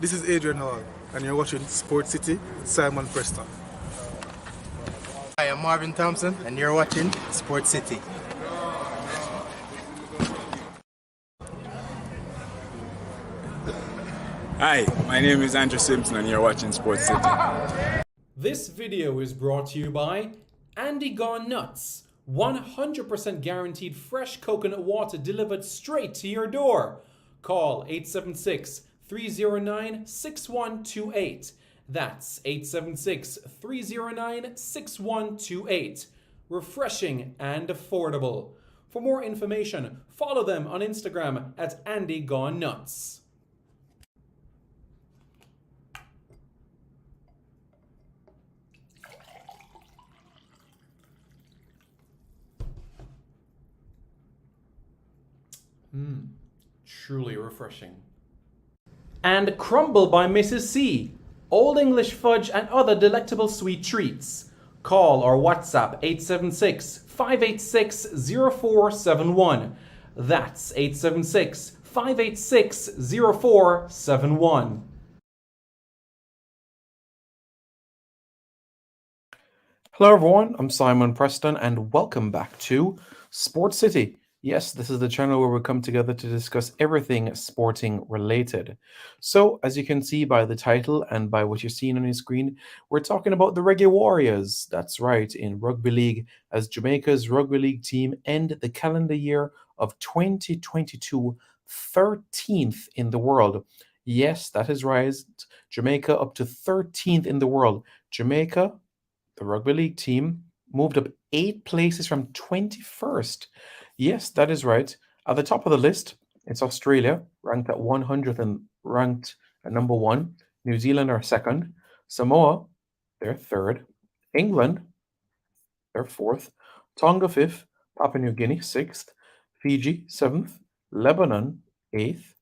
This is Adrian Hall, and you're watching Sports City with Simon Preston. Hi, I'm Marvin Thompson, and you're watching Sports City. Hi, my name is Andrew Simpson and you're watching Sports City. This video is brought to you by Andy Gone Nuts. 100% guaranteed fresh coconut water delivered straight to your door. Call 876-309-6128. That's 876-309-6128. Refreshing and affordable. For more information, follow them on Instagram at Andy Gone Nuts. Truly refreshing. And Crumble by Mrs. C. Old English fudge and other delectable sweet treats. Call or WhatsApp 876-586-0471. That's 876-586-0471. Hello everyone, I'm Simon Preston and welcome back to Sports City. Yes, this is the channel where we come together to discuss everything sporting related. So, as you can see by the title and by what you're seeing on your screen, we're talking about the Reggae Warriors. That's right, in Rugby League, as Jamaica's Rugby League team end the calendar year of 2022 13th in the world. Yes, that is right. Jamaica up to 13th in the world. Jamaica, the Rugby League team, moved up 8 places from 21st. Yes, that is right. At the top of the list, it's Australia, ranked at 100th and ranked at number 1. New Zealand are second. Samoa, they're third. England, they're fourth. Tonga, fifth. Papua New Guinea, sixth. Fiji, seventh. Lebanon, eighth.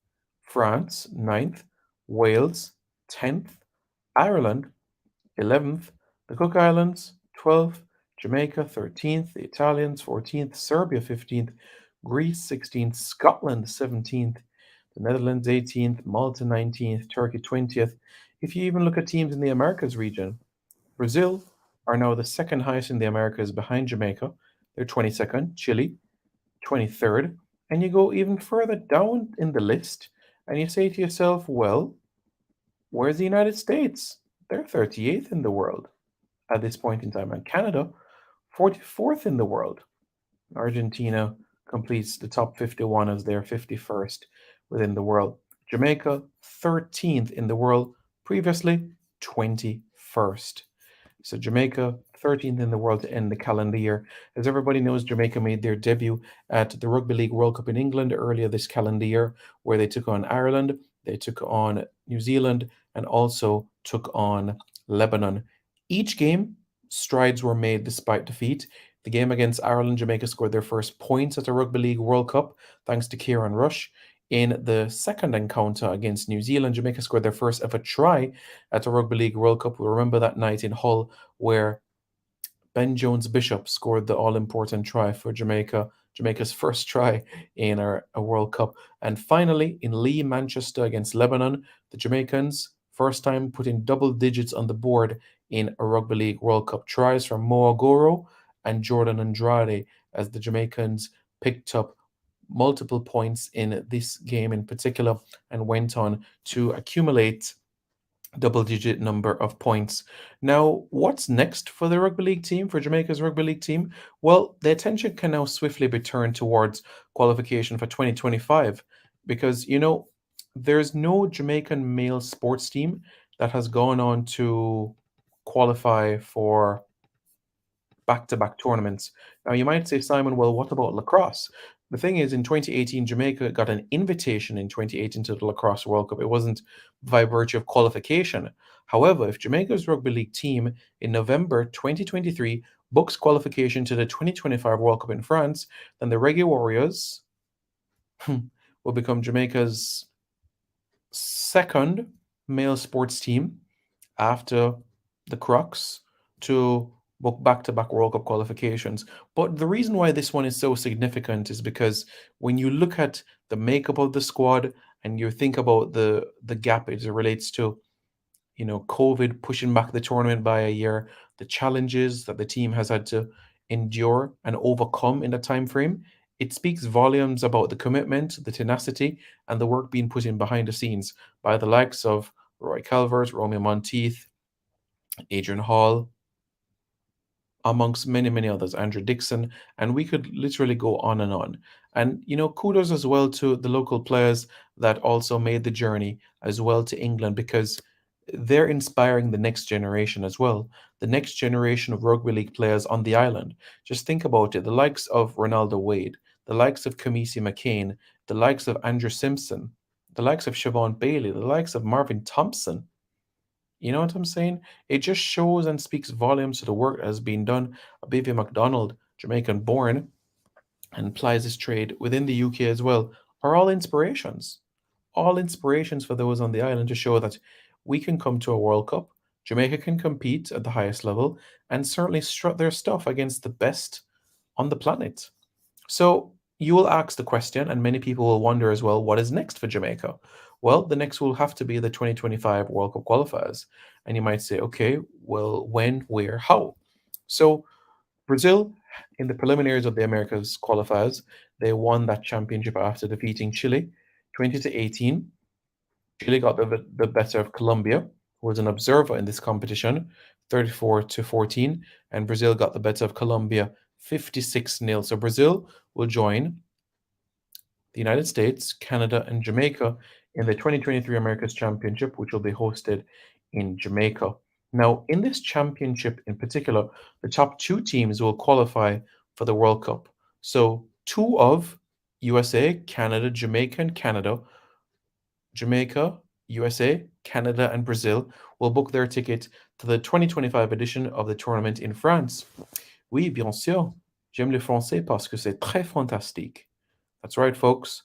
France, ninth. Wales, 10th. Ireland, 11th. The Cook Islands, 12th. Jamaica 13th, the Italians 14th, Serbia 15th, Greece 16th, Scotland 17th, the Netherlands 18th, Malta 19th, Turkey 20th. If you even look at teams in the Americas region, Brazil are now the second highest in the Americas behind Jamaica. They're 22nd, Chile 23rd, and you go even further down in the list and you say to yourself, well, where's the United States? They're 38th in the world at this point in time, and Canada 44th in the world. Argentina completes the top 51 as their 51st within the world. Jamaica 13th in the world, previously 21st. So Jamaica 13th in the world to end the calendar year. As everybody knows, Jamaica made their debut at the Rugby League World Cup in England earlier this calendar year, where they took on Ireland, they took on New Zealand, and also took on Lebanon. Each game, strides were made despite defeat. The game against Ireland, Jamaica scored their first points at the Rugby League World Cup thanks to Kieran Rush. In the second encounter against New Zealand, Jamaica scored their first ever try at the Rugby League World Cup. We remember that night in Hull where Ben Jones-Bishop scored the all-important try for Jamaica, Jamaica's first try in a World Cup. And finally, in Lee, Manchester against Lebanon, the Jamaicans, first time putting double digits on the board in a Rugby League World Cup. Tries from Mo Agoro and Jordan Andrade as the Jamaicans picked up multiple points in this game in particular and went on to accumulate double-digit number of points. Now, what's next for the Rugby League team, for Jamaica's Rugby League team? Well, the attention can now swiftly be turned towards qualification for 2025 because, there's no Jamaican male sports team that has gone on to qualify for back-to-back tournaments. Now, you might say, Simon, well, what about lacrosse? The thing is, in 2018, Jamaica got an invitation in 2018 to the Lacrosse World Cup. It wasn't by virtue of qualification. However, if Jamaica's Rugby League team in November 2023 books qualification to the 2025 World Cup in France, then the Reggae Warriors will become Jamaica's second male sports team after the Crocs to book back-to-back World Cup qualifications. But the reason why this one is so significant is because when you look at the makeup of the squad and you think about the gap as it relates to, COVID pushing back the tournament by a year, the challenges that the team has had to endure and overcome in that time frame, it speaks volumes about the commitment, the tenacity, and the work being put in behind the scenes by the likes of Roy Calvert, Romeo Monteith, Adrian Hall, amongst many, many others, Andrew Dixon, and we could literally go on and on. And, kudos as well to the local players that also made the journey as well to England, because they're inspiring the next generation as well, the next generation of rugby league players on the island. Just think about it, the likes of Ronaldo Wade, the likes of Kamisi McCain, the likes of Andrew Simpson, the likes of Siobhan Bailey, the likes of Marvin Thompson. You know what I'm saying? It just shows and speaks volumes to the work that has been done. Abivia MacDonald, Jamaican born, and plies his trade within the UK as well, are all inspirations. All inspirations for those on the island to show that we can come to a World Cup, Jamaica can compete at the highest level, and certainly strut their stuff against the best on the planet. So you will ask the question, and many people will wonder as well, what is next for Jamaica? Well, the next will have to be the 2025 World Cup qualifiers. And you might say, okay, well, when, where, how? So Brazil, in the preliminaries of the Americas qualifiers, they won that championship after defeating Chile 20-18. Chile got the better of Colombia, who was an observer in this competition, 34-14, and Brazil got the better of Colombia, 56-0. So Brazil will join the United States, Canada, and Jamaica in the 2023 Americas Championship, which will be hosted in Jamaica. Now, in this championship in particular, the top two teams will qualify for the World Cup. So, two of USA, Canada, Jamaica, and Canada, Jamaica, USA, Canada, and Brazil will book their ticket to the 2025 edition of the tournament in France. Oui, bien sûr. J'aime le français parce que c'est très fantastique. That's right, folks.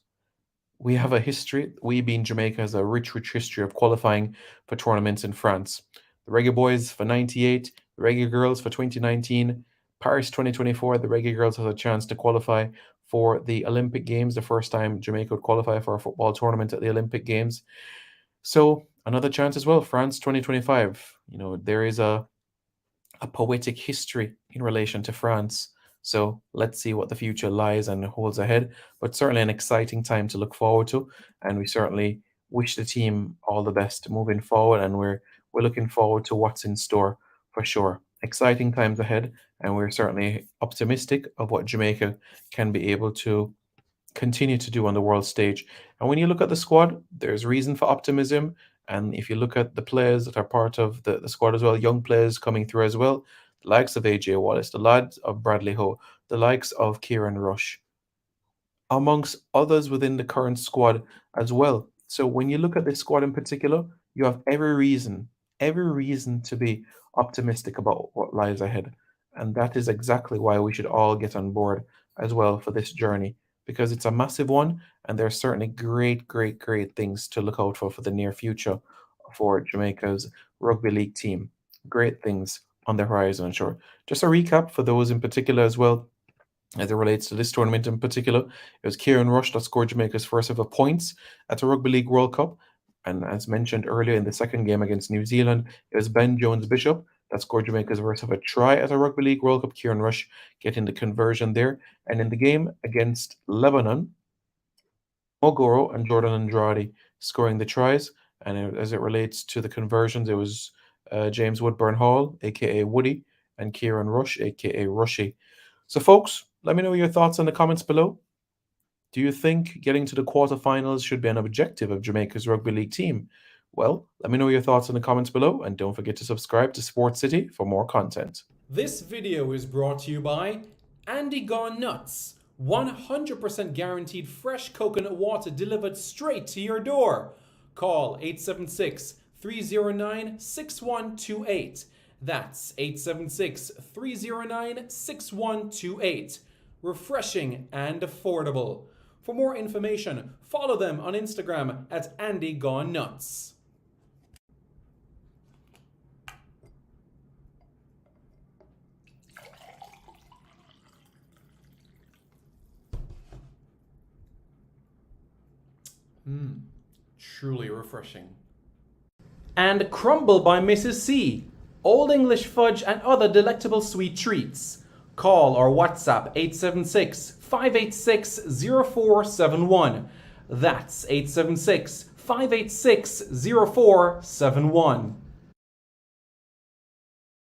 We have a history. We, being Jamaica, has a rich, rich history of qualifying for tournaments in France. The Reggae Boys for 98, the Reggae Girls for 2019, Paris 2024. The Reggae Girls has a chance to qualify for the Olympic Games, the first time Jamaica would qualify for a football tournament at the Olympic Games. So another chance as well, France 2025. There is a poetic history in relation to France. So let's see what the future lies and holds ahead. But certainly an exciting time to look forward to, and we certainly wish the team all the best moving forward. And we're looking forward to what's in store for sure. Exciting times ahead, and we're certainly optimistic of what Jamaica can be able to continue to do on the world stage. And when you look at the squad, there's reason for optimism. And if you look at the players that are part of the squad as well, young players coming through as well, the likes of AJ Wallace, the lads of Bradley Ho, the likes of Kieran Rush, amongst others within the current squad as well. So when you look at this squad in particular, you have every reason to be optimistic about what lies ahead. And that is exactly why we should all get on board as well for this journey, because it's a massive one, and there are certainly great, great, great things to look out for the near future for Jamaica's rugby league team. Great things on the horizon, sure. Just a recap for those in particular as well, as it relates to this tournament in particular. It was Kieran Rush that scored Jamaica's first ever points at the Rugby League World Cup. And as mentioned earlier, in the second game against New Zealand, it was Ben Jones-Bishop that scored Jamaica's first ever try at a Rugby League World Cup. Kieran Rush getting the conversion there. And in the game against Lebanon, Mogoro and Jordan Andrade scoring the tries. And as it relates to the conversions, it was James Woodburn Hall, aka Woody, and Kieran Rush, aka Rushy. So, folks, let me know your thoughts in the comments below. Do you think getting to the quarterfinals should be an objective of Jamaica's rugby league team? Well, let me know your thoughts in the comments below, and don't forget to subscribe to Sports City for more content. This video is brought to you by Andy Gone Nuts. 100% guaranteed fresh coconut water delivered straight to your door. Call 876-309-6128. That's 876-309-6128. Refreshing and affordable. For more information, follow them on Instagram at Andy Gone Nuts. Truly refreshing. And Crumble by Mrs. C. Old English fudge and other delectable sweet treats. Call or WhatsApp 876-586-0471. That's 876-586-0471.